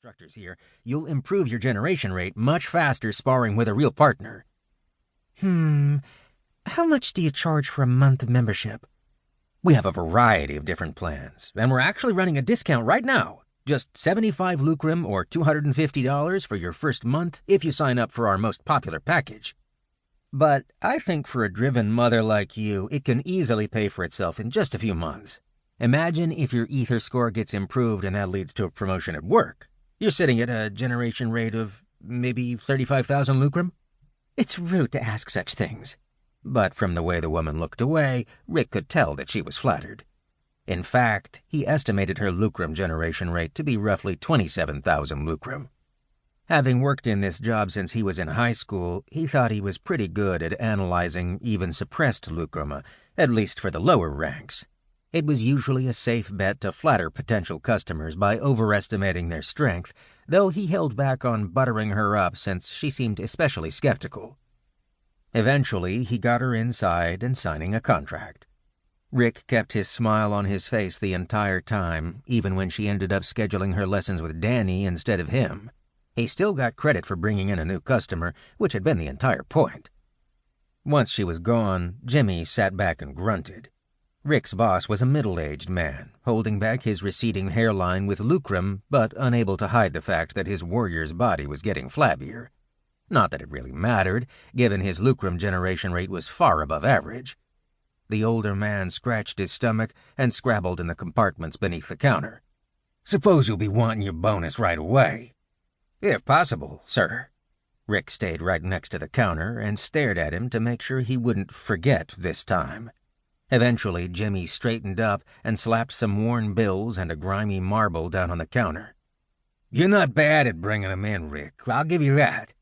instructors here, you'll improve your generation rate much faster sparring with a real partner. How much do you charge for a month of membership? We have a variety of different plans, and we're actually running a discount right now. Just 75 lucrum or $250 for your first month if you sign up for our most popular package. But I think for a driven mother like you, it can easily pay for itself in just a few months. Imagine if your ether score gets improved and that leads to a promotion at work. You're sitting at a generation rate of maybe 35,000 lucrum? It's rude to ask such things. But from the way the woman looked away, Rick could tell that she was flattered. In fact, he estimated her lucrum generation rate to be roughly 27,000 lucrum. Having worked in this job since he was in high school, he thought he was pretty good at analyzing even suppressed lucrum, at least for the lower ranks. It was usually a safe bet to flatter potential customers by overestimating their strength, though he held back on buttering her up since she seemed especially skeptical. Eventually, he got her inside and signing a contract. Rick kept his smile on his face the entire time, even when she ended up scheduling her lessons with Danny instead of him. He still got credit for bringing in a new customer, which had been the entire point. Once she was gone, Jimmy sat back and grunted. Rick's boss was a middle-aged man, holding back his receding hairline with lucrum, but unable to hide the fact that his warrior's body was getting flabbier. Not that it really mattered, given his lucrum generation rate was far above average. The older man scratched his stomach and scrabbled in the compartments beneath the counter. "Suppose you'll be wanting your bonus right away." "If possible, sir." Rick stayed right next to the counter and stared at him to make sure he wouldn't forget this time. Eventually, Jimmy straightened up and slapped some worn bills and a grimy marble down on the counter. "You're not bad at bringing them in, Rick, I'll give you that."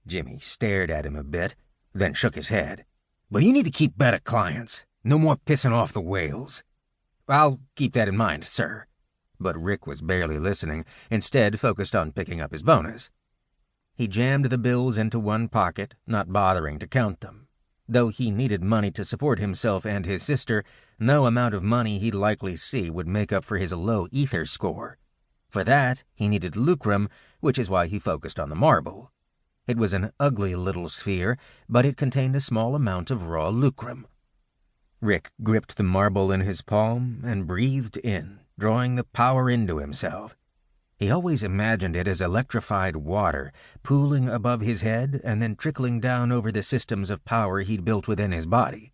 Jimmy stared at him a bit, then shook his head. "But you need to keep better clients. No more pissing off the whales." "I'll keep that in mind, sir." But Rick was barely listening, instead focused on picking up his bonus. He jammed the bills into one pocket, not bothering to count them. Though he needed money to support himself and his sister, no amount of money he'd likely see would make up for his low ether score. For that, he needed lucrum, which is why he focused on the marble. It was an ugly little sphere, but it contained a small amount of raw lucrum. Rick gripped the marble in his palm and breathed in, drawing the power into himself. He always imagined it as electrified water, pooling above his head and then trickling down over the systems of power he'd built within his body.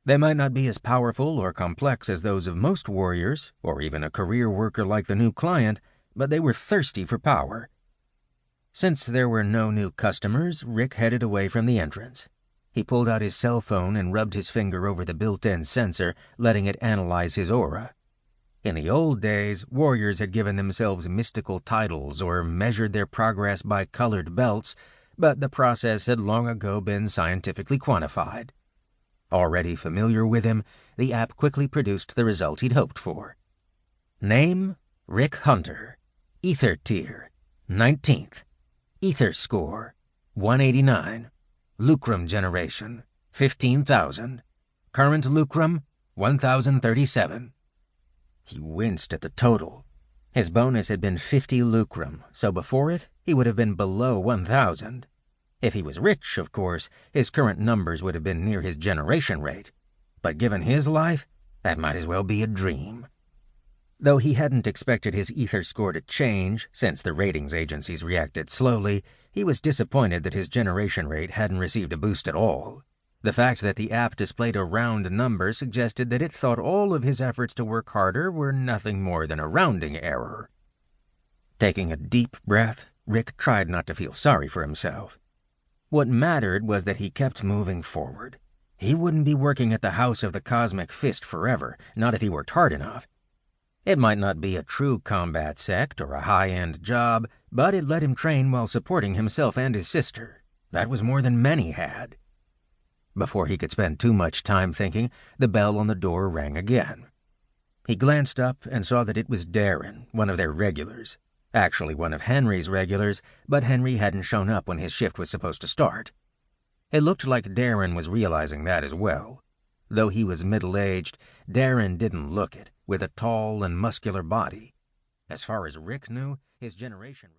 They might not be as powerful or complex as those of most warriors, or even a career worker like the new client, but they were thirsty for power. Since there were no new customers, Rick headed away from the entrance. He pulled out his cell phone and rubbed his finger over the built-in sensor, letting it analyze his aura. In the old days, warriors had given themselves mystical titles or measured their progress by colored belts, but the process had long ago been scientifically quantified. Already familiar with him, the app quickly produced the result he'd hoped for. Name, Rick Hunter. Ether tier, 19th. Ether score, 189. Lucrum generation, 15,000. Current lucrum, 1,037. He winced at the total. His bonus had been 50 lucrum, so before it, he would have been below 1,000. If he was rich, of course, his current numbers would have been near his generation rate. But given his life, that might as well be a dream. Though he hadn't expected his ether score to change, since the ratings agencies reacted slowly, he was disappointed that his generation rate hadn't received a boost at all. The fact that the app displayed a round number suggested that it thought all of his efforts to work harder were nothing more than a rounding error. Taking a deep breath, Rick tried not to feel sorry for himself. What mattered was that he kept moving forward. He wouldn't be working at the House of the Cosmic Fist forever, not if he worked hard enough. It might not be a true combat sect or a high-end job, but it let him train while supporting himself and his sister. That was more than many had. Before he could spend too much time thinking, the bell on the door rang again. He glanced up and saw that it was Darren, one of their regulars. Actually one of Henry's regulars, but Henry hadn't shown up when his shift was supposed to start. It looked like Darren was realizing that as well. Though he was middle-aged, Darren didn't look it, with a tall and muscular body. As far as Rick knew, his generation...